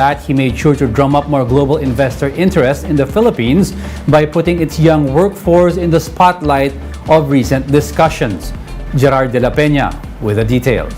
That he made sure to drum up more global investor interest in the Philippines by putting its young workforce in the spotlight of recent discussions. Gerard de la Peña with the details.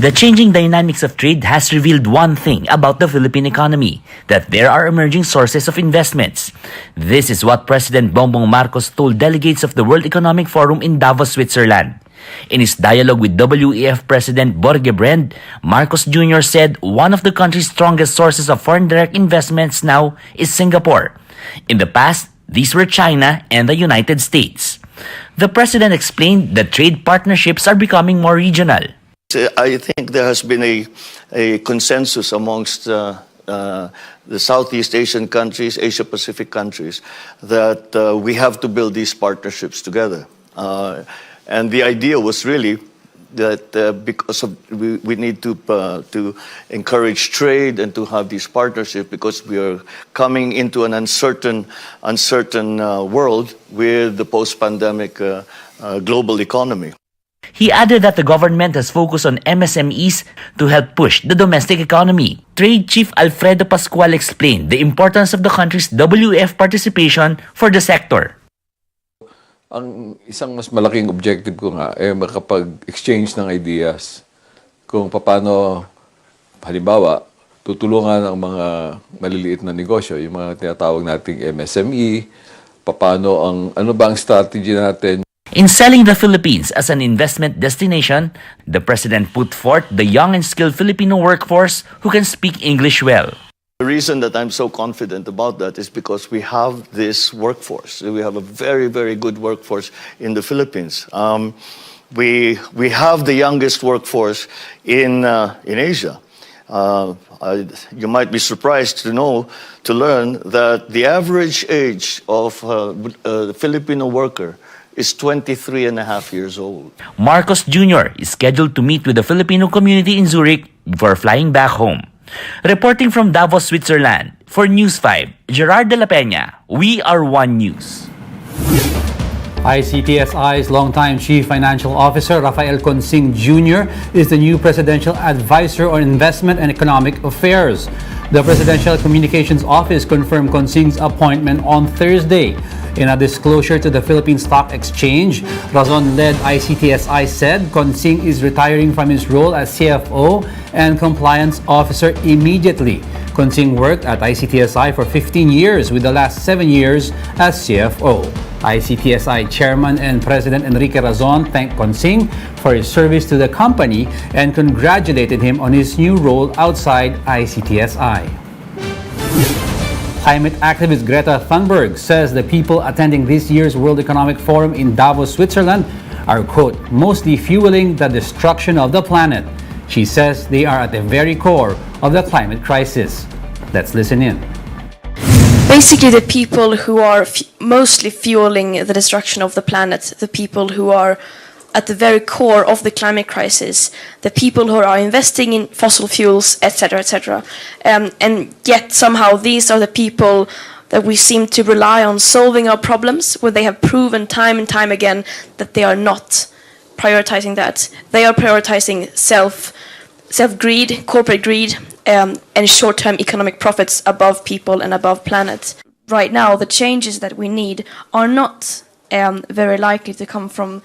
The changing dynamics of trade has revealed one thing about the Philippine economy, that there are emerging sources of investments. This is what President Bongbong Marcos told delegates of the World Economic Forum in Davos, Switzerland. In his dialogue with WEF President Jorge Brend, Marcos Jr. said one of the country's strongest sources of foreign direct investments now is Singapore. In the past, these were China and the United States. The president explained that trade partnerships are becoming more regional. I think there has been a consensus amongst the Southeast Asian countries, Asia-Pacific countries, that we have to build these partnerships together. And the idea was really that because we need to encourage trade and to have these partnerships because we are coming into an uncertain world with the post-pandemic global economy. He added that the government has focused on MSMEs to help push the domestic economy. Trade Chief Alfredo Pascual explained the importance of the country's WEF participation for the sector. Ang isang mas malaking objective ko nga ay makapag-exchange ng ideas kung paano, halimbawa, tutulungan ang mga maliliit na negosyo, yung mga tinatawag nating MSME, ano ba ang strategy natin. In selling the Philippines as an investment destination, the president put forth the young and skilled Filipino workforce who can speak English well. The reason that I'm so confident about that is because we have this workforce. We have a very, very good workforce in the Philippines. We have the youngest workforce in Asia. You might be surprised to learn that the average age of the Filipino worker is 23 and a half years old. Marcos Jr. is scheduled to meet with the Filipino community in Zurich before flying back home. Reporting from Davos, Switzerland, for News 5, Gerard de la Peña, We Are One News. ICTSI's longtime Chief Financial Officer Rafael Consing Jr. is the new Presidential Advisor on Investment and Economic Affairs. The Presidential Communications Office confirmed Consing's appointment on Thursday. In a disclosure to the Philippine Stock Exchange, Razon-led ICTSI said Consing is retiring from his role as CFO and Compliance Officer immediately. Consing worked at ICTSI for 15 years, with the last 7 years as CFO. ICTSI Chairman and President Enrique Razon thanked Consing for his service to the company and congratulated him on his new role outside ICTSI. Climate activist Greta Thunberg says the people attending this year's World Economic Forum in Davos, Switzerland are, quote, mostly fueling the destruction of the planet. She says they are at the very core of the climate crisis. Let's listen in. Basically, the people who are mostly fueling the destruction of the planet, the people who are at the very core of the climate crisis, the people who are investing in fossil fuels, etc., etc. And yet somehow these are the people that we seem to rely on solving our problems, where they have proven time and time again that they are not prioritizing that. They are prioritizing self-greed, corporate greed, and short-term economic profits above people and above planet. Right now, the changes that we need are not very likely to come from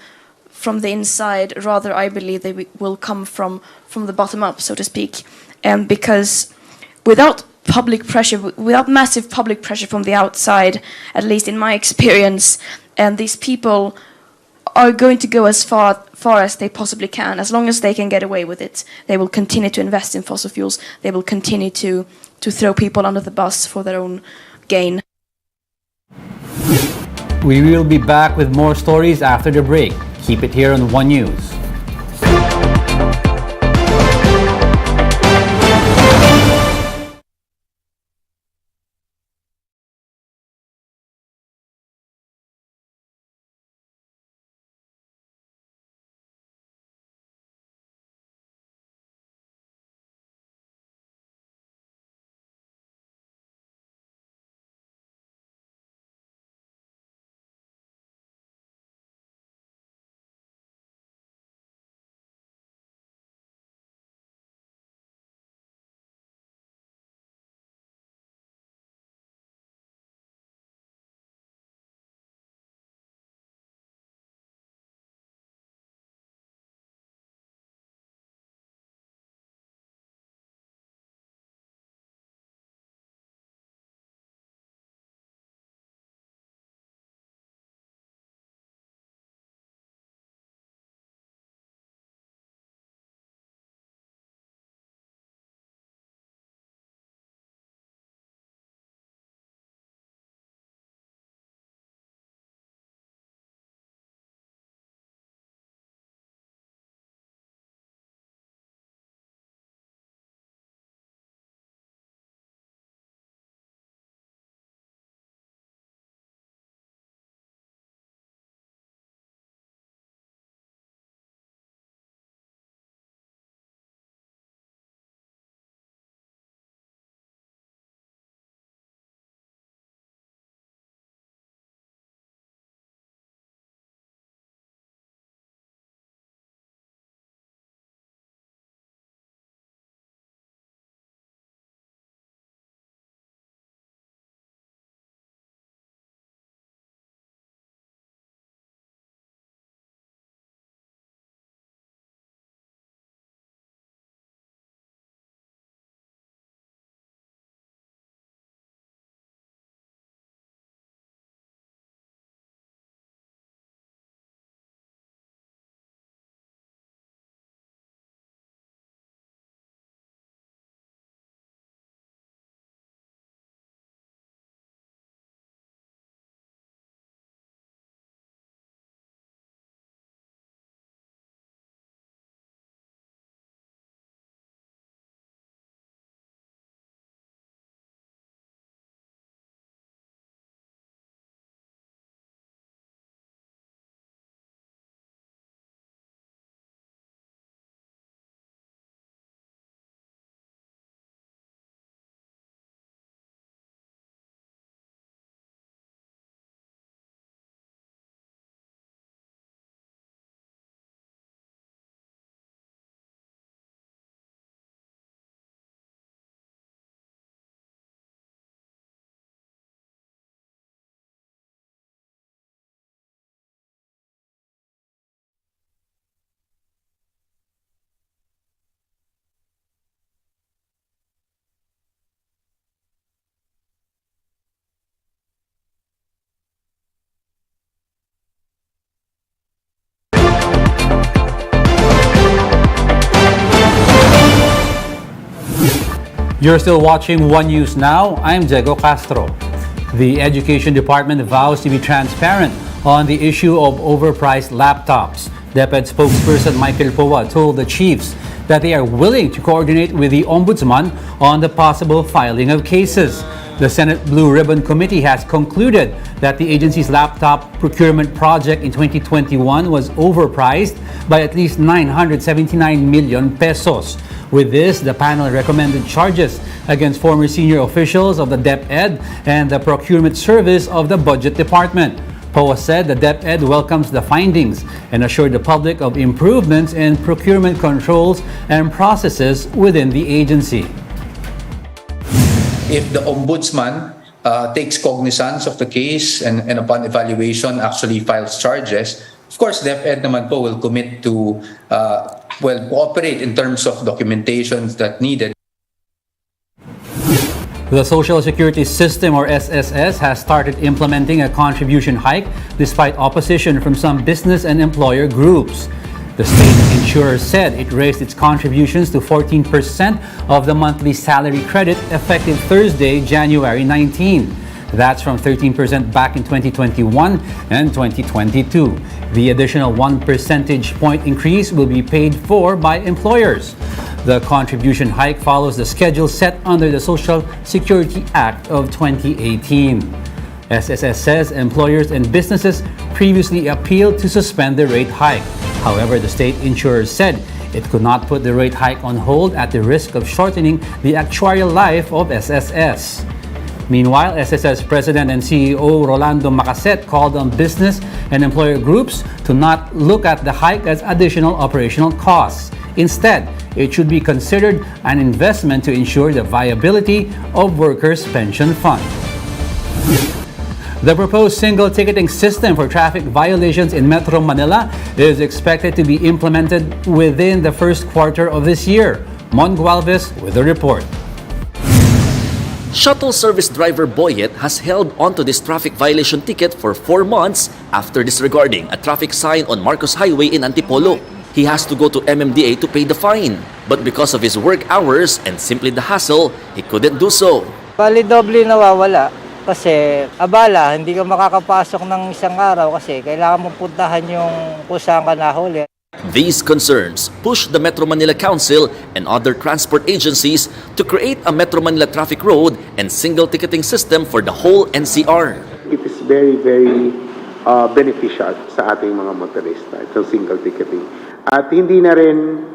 the inside. Rather, I believe they will come from the bottom up, so to speak. Because without public pressure, without massive public pressure from the outside, at least in my experience, these people are going to go as far as they possibly can. As long as they can get away with it, they will continue to invest in fossil fuels. They will continue to throw people under the bus for their own gain. We will be back with more stories after the break. Keep it here on One News. You're still watching One News Now. I'm Diego Castro. The Education Department vows to be transparent on the issue of overpriced laptops. DepEd spokesperson Michael Poa told the chiefs that they are willing to coordinate with the Ombudsman on the possible filing of cases. The Senate Blue Ribbon Committee has concluded that the agency's laptop procurement project in 2021 was overpriced by at least 979 million pesos. With this, the panel recommended charges against former senior officials of the DepEd and the Procurement Service of the Budget Department. POA said the DepEd welcomes the findings and assured the public of improvements in procurement controls and processes within the agency. If the Ombudsman takes cognizance of the case and upon evaluation actually files charges, of course, DepEd naman po will commit to cooperate in terms of documentations that needed. The Social Security System, or SSS, has started implementing a contribution hike despite opposition from some business and employer groups. The state insurer said it raised its contributions to 14% of the monthly salary credit effective Thursday, January 19. That's from 13% back in 2021 and 2022. The additional 1 percentage point increase will be paid for by employers. The contribution hike follows the schedule set under the Social Security Act of 2018. SSS says employers and businesses previously appealed to suspend the rate hike. However, the state insurer said it could not put the rate hike on hold at the risk of shortening the actuarial life of SSS. Meanwhile, SSS President and CEO Rolando Macasset called on business and employer groups to not look at the hike as additional operational costs. Instead, it should be considered an investment to ensure the viability of workers' pension fund. The proposed single ticketing system for traffic violations in Metro Manila is expected to be implemented within the first quarter of this year. Mon Gualvez with the report. Shuttle service driver Boyet has held onto this traffic violation ticket for 4 months after disregarding a traffic sign on Marcos Highway in Antipolo. He has to go to MMDA to pay the fine, but because of his work hours and simply the hassle, he couldn't do so. Bali doble nawawala kasi abala, hindi ka makakapasok ng isang araw kasi kailangan mo puntahan yung kung saan ka nahuli. These concerns pushed the Metro Manila Council and other transport agencies to create a Metro Manila traffic road and single ticketing system for the whole NCR. It is very, very beneficial sa ating mga motorista, itong single ticketing. At hindi na rin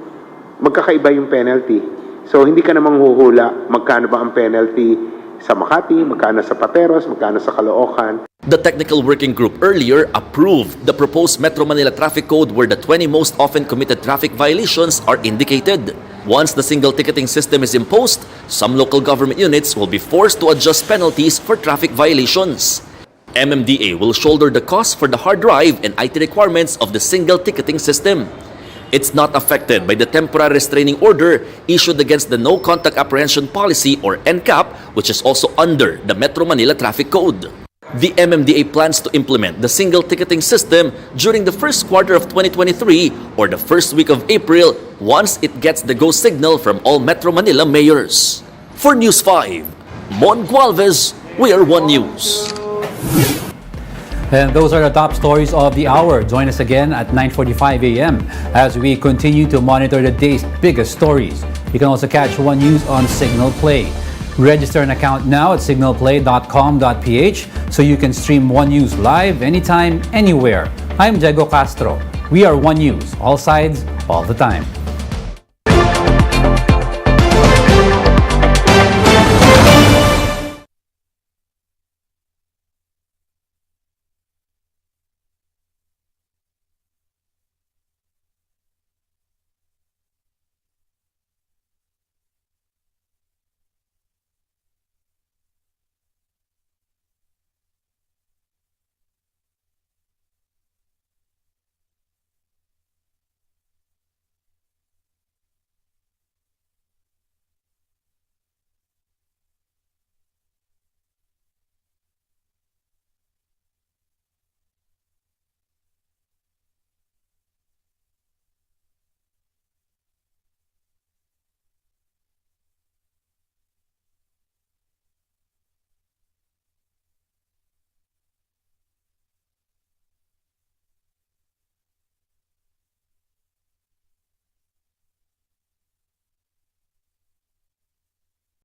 magkakaiba yung penalty. So hindi ka namang huhula magkano ba ang penalty sa Makati, magkano sa Pateros, magkano sa Caloocan. The technical working group earlier approved the proposed Metro Manila Traffic Code where the 20 most often committed traffic violations are indicated. Once the single ticketing system is imposed, some local government units will be forced to adjust penalties for traffic violations. MMDA will shoulder the cost for the hard drive and IT requirements of the single ticketing system. It's not affected by the temporary restraining order issued against the No Contact Apprehension Policy or NCAP, which is also under the Metro Manila Traffic Code. The MMDA plans to implement the single ticketing system during the first quarter of 2023 or the first week of April once it gets the go signal from all Metro Manila mayors. For News 5, Mon Gualvez, we are One News. And those are the top stories of the hour. Join us again at 9:45 a.m. as we continue to monitor the day's biggest stories. You can also catch One News on Signal Play. Register an account now at signalplay.com.ph so you can stream One News live anytime, anywhere. I'm Diego Castro. We are One News, all sides, all the time.